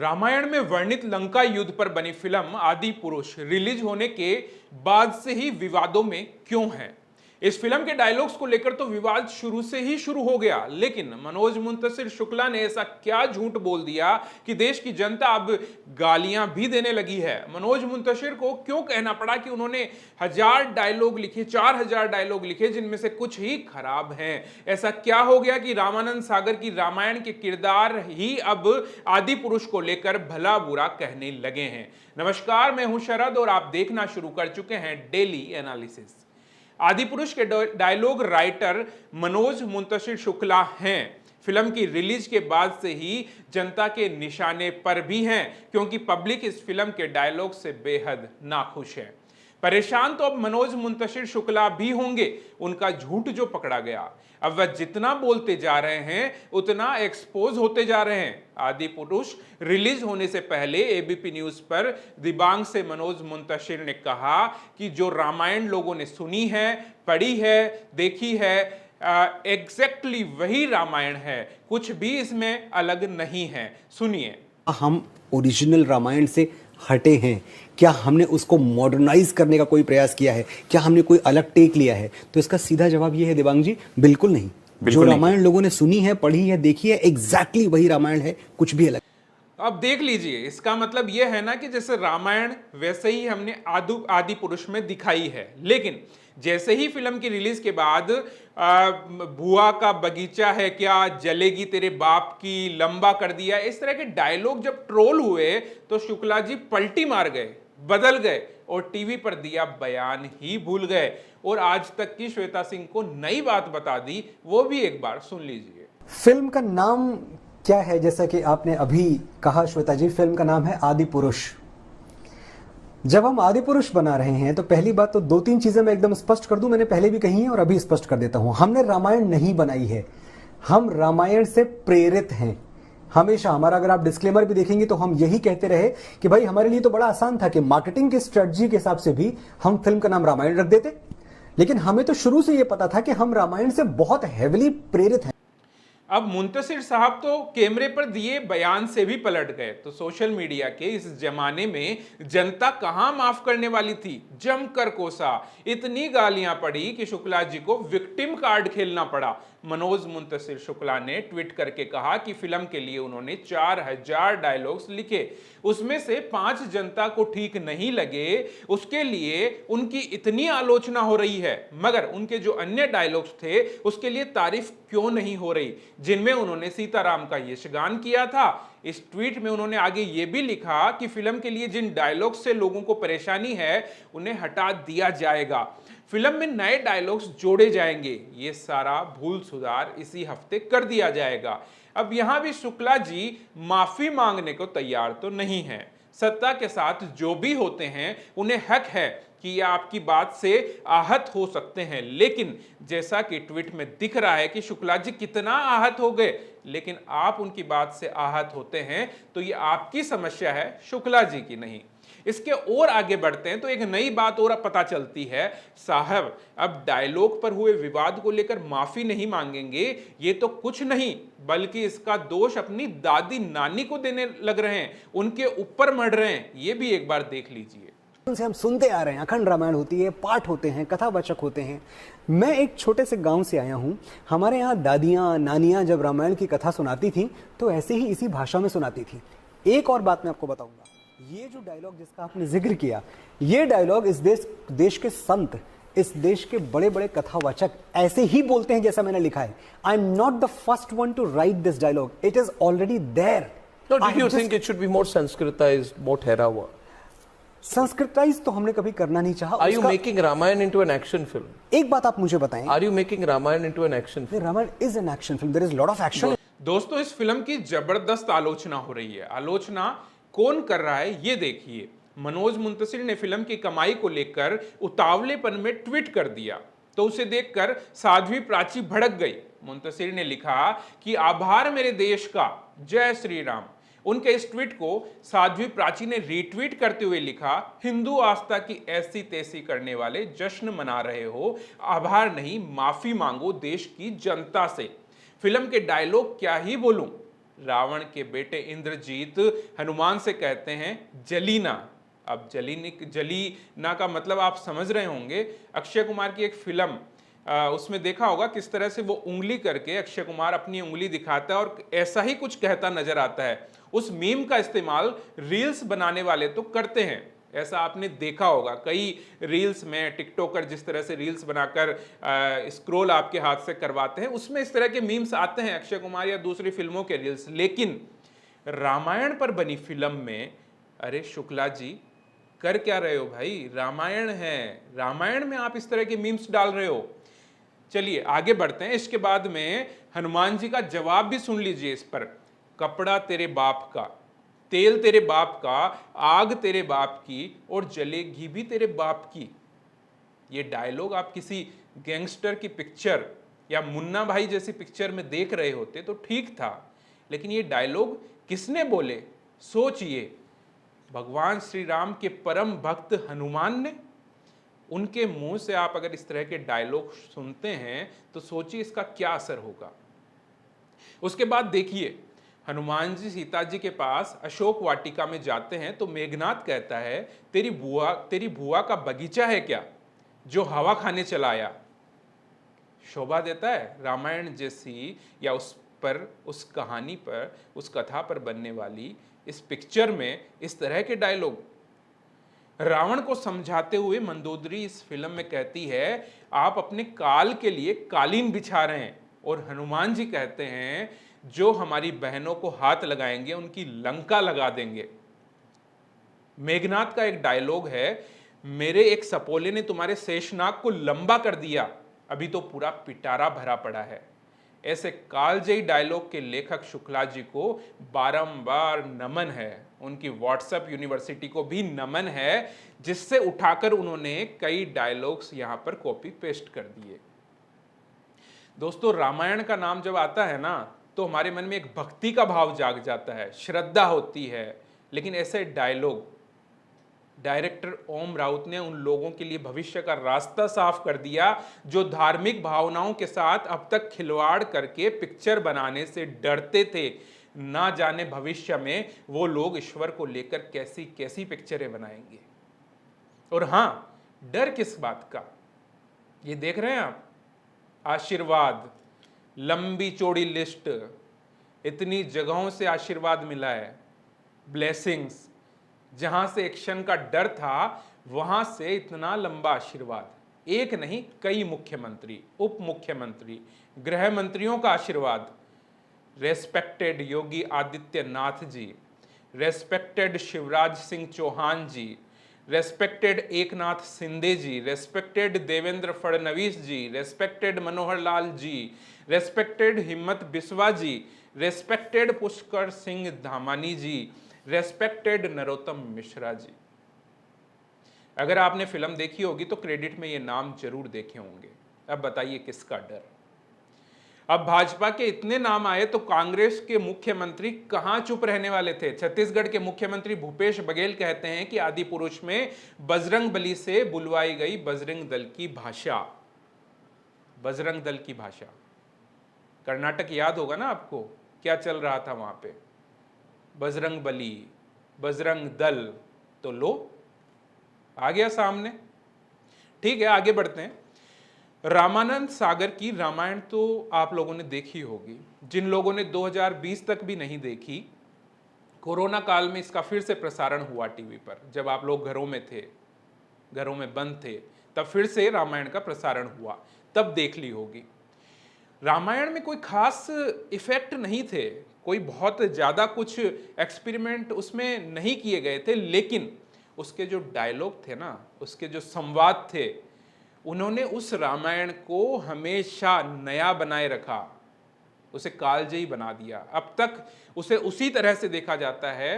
रामायण में वर्णित लंका युद्ध पर बनी फिल्म आदि पुरुष रिलीज होने के बाद से ही विवादों में क्यों है। इस फिल्म के डायलॉग्स को लेकर तो विवाद शुरू से ही शुरू हो गया, लेकिन मनोज मुंतशिर शुक्ला ने ऐसा क्या झूठ बोल दिया कि देश की जनता अब गालियां भी देने लगी है। मनोज मुंतशिर को क्यों कहना पड़ा कि उन्होंने 1000 डायलॉग लिखे, 4000 डायलॉग लिखे, जिनमें से कुछ ही खराब हैं। ऐसा क्या हो गया कि रामानंद सागर की रामायण के किरदार ही अब आदि पुरुष को लेकर भला बुरा कहने लगे हैं। नमस्कार, मैं हूं शरद और आप देखना शुरू कर चुके हैं डेली एनालिसिस। आदि पुरुष के डायलॉग राइटर मनोज मुंतशिर शुक्ला हैं। फिल्म की रिलीज के बाद से ही जनता के निशाने पर भी हैं, क्योंकि पब्लिक इस फिल्म के डायलॉग से बेहद नाखुश है। परेशान तो अब मनोज मुंतशिर शुक्ला भी होंगे। उनका झूठ जो पकड़ा गया, अब वह जितना बोलते जा रहे हैं उतना एक्सपोज होते जा रहे हैं। आदि पुरुष रिलीज होने से पहले एबीपी न्यूज पर दिबांग से मनोज मुंतशिर ने कहा कि जो रामायण लोगों ने सुनी है, पढ़ी है, देखी है, एग्जैक्टली वही रामायण है, कुछ भी इसमें अलग नहीं है। सुनिए। हम ओरिजिनल रामायण से हटे हैं क्या? हमने उसको मॉडर्नाइज करने का कोई प्रयास किया है क्या? हमने कोई अलग टेक लिया है? तो इसका सीधा जवाब ये है दिबांग जी, बिल्कुल नहीं। जो रामायण लोगों ने सुनी है, पढ़ी है, देखी है, एग्जैक्टली वही रामायण है, कुछ भी अलग। अब देख लीजिए, इसका मतलब यह है ना कि जैसे रामायण वैसे ही हमने आदि पुरुष में दिखाई है, लेकिन जैसे ही फिल्म की रिलीज के बाद बुआ का बगीचा है क्या, जलेगी तेरे बाप की, लंबा कर दिया, इस तरह के डायलॉग जब ट्रोल हुए तो शुक्ला जी पलटी मार गए, बदल गए और टीवी पर दिया बयान ही भूल गए और आज तक की श्वेता सिंह को नई बात बता दी। वो भी एक बार सुन लीजिए। फिल्म का नाम क्या है? जैसा कि आपने अभी कहा श्वेता जी, फिल्म का नाम है आदि पुरुष। जब हम आदि पुरुष बना रहे हैं तो पहली बात तो 2-3 चीजें मैं एकदम स्पष्ट कर दूं, मैंने पहले भी कही है और अभी स्पष्ट कर देता हूं। हमने रामायण नहीं बनाई है, हम रामायण से प्रेरित हैं। हमेशा हमारा, अगर आप डिस्क्लेमर भी देखेंगे तो हम यही कहते रहे कि भाई हमारे लिए तो बड़ा आसान था कि मार्केटिंग की स्ट्रेटजी के हिसाब से भी हम फिल्म का नाम रामायण रख देते, लेकिन हमें तो शुरू से यह पता था कि हम रामायण से बहुत हेविली प्रेरित हैं। अब मुंतशिर साहब तो कैमरे पर दिए बयान से भी पलट गए, तो सोशल मीडिया के इस जमाने में जनता कहां माफ करने वाली थी। जमकर कोसा, इतनी गालियां पड़ी कि शुक्ला जी को विक्टिम कार्ड खेलना पड़ा। मनोज मुंतशिर शुक्ला ने ट्वीट करके कहा कि फिल्म के लिए उन्होंने 4000 डायलॉग्स लिखे, उसमें से 5 जनता को ठीक नहीं लगे, उसके लिए उनकी इतनी आलोचना हो रही है, मगर उनके जो अन्य डायलॉग्स थे उसके लिए तारीफ क्यों नहीं हो रही, जिनमें उन्होंने सीताराम का यशगान किया था। इस ट्वीट में उन्होंने आगे यह भी लिखा कि फिल्म के लिए जिन डायलॉग्स से लोगों को परेशानी है उन्हें हटा दिया जाएगा, फिल्म में नए डायलॉग्स जोड़े जाएंगे, ये सारा भूल सुधार इसी हफ्ते कर दिया जाएगा। अब यहां भी शुक्ला जी माफी मांगने को तैयार तो नहीं है। सत्ता के साथ जो भी होते हैं उन्हें हक है कि ये आपकी बात से आहत हो सकते हैं, लेकिन जैसा कि ट्वीट में दिख रहा है कि शुक्ला जी कितना आहत हो गए, लेकिन आप उनकी बात से आहत होते हैं तो ये आपकी समस्या है, शुक्ला जी की नहीं। इसके और आगे बढ़ते हैं तो एक नई बात और पता चलती है। साहब, अब डायलॉग पर हुए विवाद को लेकर माफी नहीं मांगेंगे, ये तो कुछ नहीं बल्कि इसका दोष अपनी दादी नानी को देने लग रहे हैं, उनके ऊपर मढ़ रहे हैं। ये भी एक बार देख लीजिए। से हम सुनते आ रहे हैं, अखंड रामायण होती है, पाठ होते हैं, कथावाचक होते हैं। मैं एक छोटे से गांव से आया हूं। हमारे यहाँ दादियां नानियां जब रामायण की कथा सुनाती थी तो ऐसे ही इसी भाषा में सुनाती थी। एक और बात मैं आपको बताऊंगा, ये जो डायलॉग जिसका आपने जिक्र किया, ये डायलॉग इस देश के संत, इस देश के बड़े बड़े कथावाचक ऐसे ही बोलते हैं जैसा मैंने लिखा है। I am not the first one to write this dialogue, it is already there. No, did you think it should be more Sanskritized, more ठहरा हुआ? संस्कृताइज तो हमने कभी करना नहीं चाहा। Are you making Ramayana into an action film? एक बात आप मुझे बताएं, Are you making Ramayana into an action film? Ramayan is an action film, there is lot of action. दोस्तों, इस फिल्म की जबरदस्त आलोचना हो रही है। आलोचना कौन कर रहा है ये देखिए। मनोज मुंतशिर ने फिल्म की कमाई को लेकर उतावलेपन में ट्वीट कर दिया, तो उसे देखकर साध्वी प्राची भड़क गई। मुंतशिर ने लिखा कि आभार मेरे देश का, जय श्री राम। उनके इस ट्वीट को साध्वी प्राची ने रीट्वीट करते हुए लिखा, हिंदू आस्था की ऐसी तैसी करने वाले जश्न मना रहे हो, आभार नहीं माफी मांगो देश की जनता से। फिल्म के डायलॉग क्या ही बोलूं, रावण के बेटे इंद्रजीत हनुमान से कहते हैं जलीना। अब जलीना का मतलब आप समझ रहे होंगे। अक्षय कुमार की एक फिल्म उसमें देखा होगा किस तरह से वो उंगली करके अक्षय कुमार अपनी उंगली दिखाता है और ऐसा ही कुछ कहता नजर आता है। उस मीम का इस्तेमाल रील्स बनाने वाले तो करते हैं, ऐसा आपने देखा होगा। कई रील्स में टिकटॉकर जिस तरह से रील्स बनाकर स्क्रॉल आपके हाथ से करवाते हैं, उसमें इस तरह के मीम्स आते हैं अक्षय कुमार या दूसरी फिल्मों के रील्स। लेकिन रामायण पर बनी फिल्म में, अरे शुक्ला जी कर क्या रहे हो भाई, रामायण है, रामायण में आप इस तरह के मीम्स डाल रहे हो। चलिए आगे बढ़ते हैं। इसके बाद में हनुमान जी का जवाब भी सुन लीजिए इस पर। कपड़ा तेरे बाप का, तेल तेरे बाप का, आग तेरे बाप की और जलेगी भी तेरे बाप की। ये डायलॉग आप किसी गैंगस्टर की पिक्चर या मुन्ना भाई जैसी पिक्चर में देख रहे होते तो ठीक था, लेकिन ये डायलॉग किसने बोले सोचिए। भगवान श्री राम के परम भक्त हनुमान ने। उनके मुंह से आप अगर इस तरह के डायलॉग सुनते हैं तो सोचिए इसका क्या असर होगा। उसके बाद देखिए, हनुमान जी सीता जी के पास अशोक वाटिका में जाते हैं तो मेघनाथ कहता है तेरी बुआ का बगीचा है क्या जो हवा खाने चला आया। शोभा देता है रामायण जैसी या उस कहानी पर, उस कथा पर बनने वाली इस पिक्चर में इस तरह के डायलॉग। रावण को समझाते हुए मंदोदरी इस फिल्म में कहती है आप अपने काल के लिए कालीन बिछा रहे हैं, और हनुमान जी कहते हैं जो हमारी बहनों को हाथ लगाएंगे उनकी लंका लगा देंगे। मेघनाथ का एक डायलॉग है, मेरे एक सपोले ने तुम्हारे शेषनाग को लंबा कर दिया, अभी तो पूरा पिटारा भरा पड़ा है। ऐसे कालजयी डायलॉग के लेखक शुक्ला जी को बारंबार नमन है। उनकी व्हाट्सएप यूनिवर्सिटी को भी नमन है, जिससे उठाकर उन्होंने कई डायलॉग्स यहां पर कॉपी पेस्ट कर दिए। दोस्तों, रामायण का नाम जब आता है ना तो हमारे मन में एक भक्ति का भाव जाग जाता है, श्रद्धा होती है। लेकिन ऐसे डायलॉग डायरेक्टर ओम राउत ने उन लोगों के लिए भविष्य का रास्ता साफ कर दिया जो धार्मिक भावनाओं के साथ अब तक खिलवाड़ करके पिक्चर बनाने से डरते थे। ना जाने भविष्य में वो लोग ईश्वर को लेकर कैसी कैसी पिक्चरें बनाएंगे। और हां, डर किस बात का, ये देख रहे हैं आप, आशीर्वाद, लंबी चौड़ी लिस्ट, इतनी जगहों से आशीर्वाद मिला है, ब्लेसिंग्स। जहां से एक्शन का डर था वहां से इतना लंबा आशीर्वाद। एक नहीं, कई मुख्यमंत्री, उप मुख्यमंत्री, गृह मंत्रियों का आशीर्वाद। रेस्पेक्टेड योगी आदित्यनाथ जी, रेस्पेक्टेड शिवराज सिंह चौहान जी, रेस्पेक्टेड एकनाथ शिंदे जी, रेस्पेक्टेड देवेंद्र फडणवीस जी, रेस्पेक्टेड मनोहर लाल जी, रेस्पेक्टेड हिम्मत बिस्वा जी, रेस्पेक्टेड पुष्कर सिंह धामानी जी, रेस्पेक्टेड नरोत्तम मिश्रा जी। अगर आपने फिल्म देखी होगी तो क्रेडिट में ये नाम जरूर देखे होंगे। अब बताइए किसका डर। अब भाजपा के इतने नाम आए तो कांग्रेस के मुख्यमंत्री कहां चुप रहने वाले थे। छत्तीसगढ़ के मुख्यमंत्री भूपेश बघेल कहते हैं कि आदि पुरुष में बजरंग बली से बुलवाई गई बजरंग दल की भाषा, बजरंग दल की भाषा। कर्नाटक याद होगा ना आपको, क्या चल रहा था वहां पे, बजरंग बली, बजरंग दल, तो लो आ गया सामने। ठीक है, आगे बढ़ते हैं। रामानंद सागर की रामायण तो आप लोगों ने देखी होगी। जिन लोगों ने 2020 तक भी नहीं देखी, कोरोना काल में इसका फिर से प्रसारण हुआ टीवी पर। जब आप लोग घरों में थे, घरों में बंद थे, तब फिर से रामायण का प्रसारण हुआ, तब देख ली होगी। रामायण में कोई खास इफेक्ट नहीं थे, कोई बहुत ज़्यादा कुछ एक्सपेरिमेंट उसमें नहीं किए गए थे, लेकिन उसके जो डायलॉग थे ना, उसके जो संवाद थे, उन्होंने उस रामायण को हमेशा नया बनाए रखा, उसे कालजयी बना दिया। अब तक उसे उसी तरह से देखा जाता है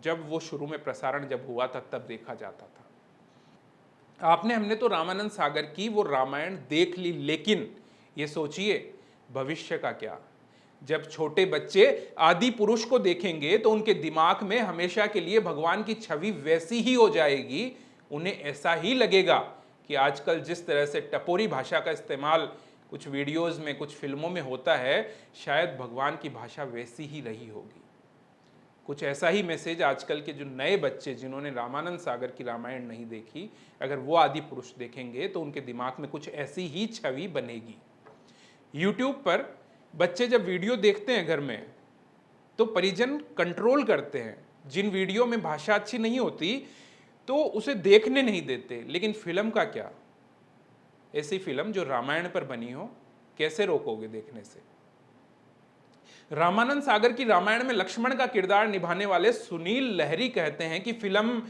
जब वो शुरू में प्रसारण जब हुआ था तब देखा जाता था। हमने तो रामानंद सागर की वो रामायण देख ली, लेकिन ये सोचिए भविष्य का क्या। जब छोटे बच्चे आदि पुरुष को देखेंगे तो उनके दिमाग में हमेशा के लिए भगवान की छवि वैसी ही हो जाएगी। उन्हें ऐसा ही लगेगा कि आजकल जिस तरह से टपोरी भाषा का इस्तेमाल कुछ वीडियोस में, कुछ फिल्मों में होता है, शायद भगवान की भाषा वैसी ही रही होगी। कुछ ऐसा ही मैसेज आजकल के जो नए बच्चे जिन्होंने रामानंद सागर की रामायण नहीं देखी, अगर वो आदि पुरुष देखेंगे तो उनके दिमाग में कुछ ऐसी ही छवि बनेगी। यूट्यूब पर बच्चे जब वीडियो देखते हैं घर में तो परिजन कंट्रोल करते हैं। जिन वीडियो में भाषा अच्छी नहीं होती तो उसे देखने नहीं देते, लेकिन फिल्म का क्या? ऐसी फिल्म जो रामायण पर बनी हो, कैसे रोकोगे देखने से? रामानंद सागर की रामायण में लक्ष्मण का किरदार निभाने वाले सुनील लहरी कहते हैं कि फिल्म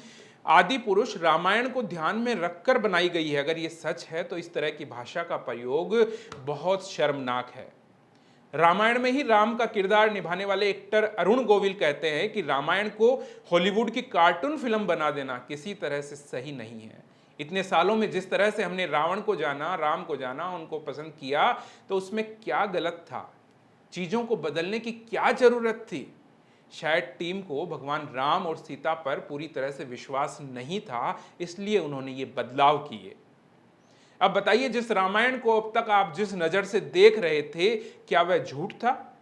आदि पुरुष रामायण को ध्यान में रखकर बनाई गई है। अगर ये सच है तो इस तरह की भाषा का प्रयोग बहुत शर्मनाक है। रामायण में ही राम का किरदार निभाने वाले एक्टर अरुण गोविल कहते हैं कि रामायण को हॉलीवुड की कार्टून फिल्म बना देना किसी तरह से सही नहीं है। इतने सालों में जिस तरह से हमने रावण को जाना, राम को जाना, उनको पसंद किया, तो उसमें क्या गलत था? चीजों को बदलने की क्या जरूरत थी? शायद टीम को भगवान राम और सीता पर पूरी तरह से विश्वास नहीं था, इसलिए उन्होंने ये बदलाव किए। अब बताइए, जिस रामायण को अब तक आप जिस नजर से देख रहे थे, क्या वह झूठ था,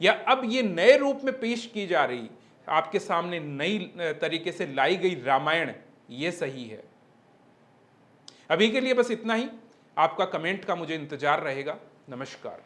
या अब ये नए रूप में पेश की जा रही, आपके सामने नई तरीके से लाई गई रामायण ये सही है? अभी के लिए बस इतना ही। आपका कमेंट का मुझे इंतजार रहेगा। नमस्कार।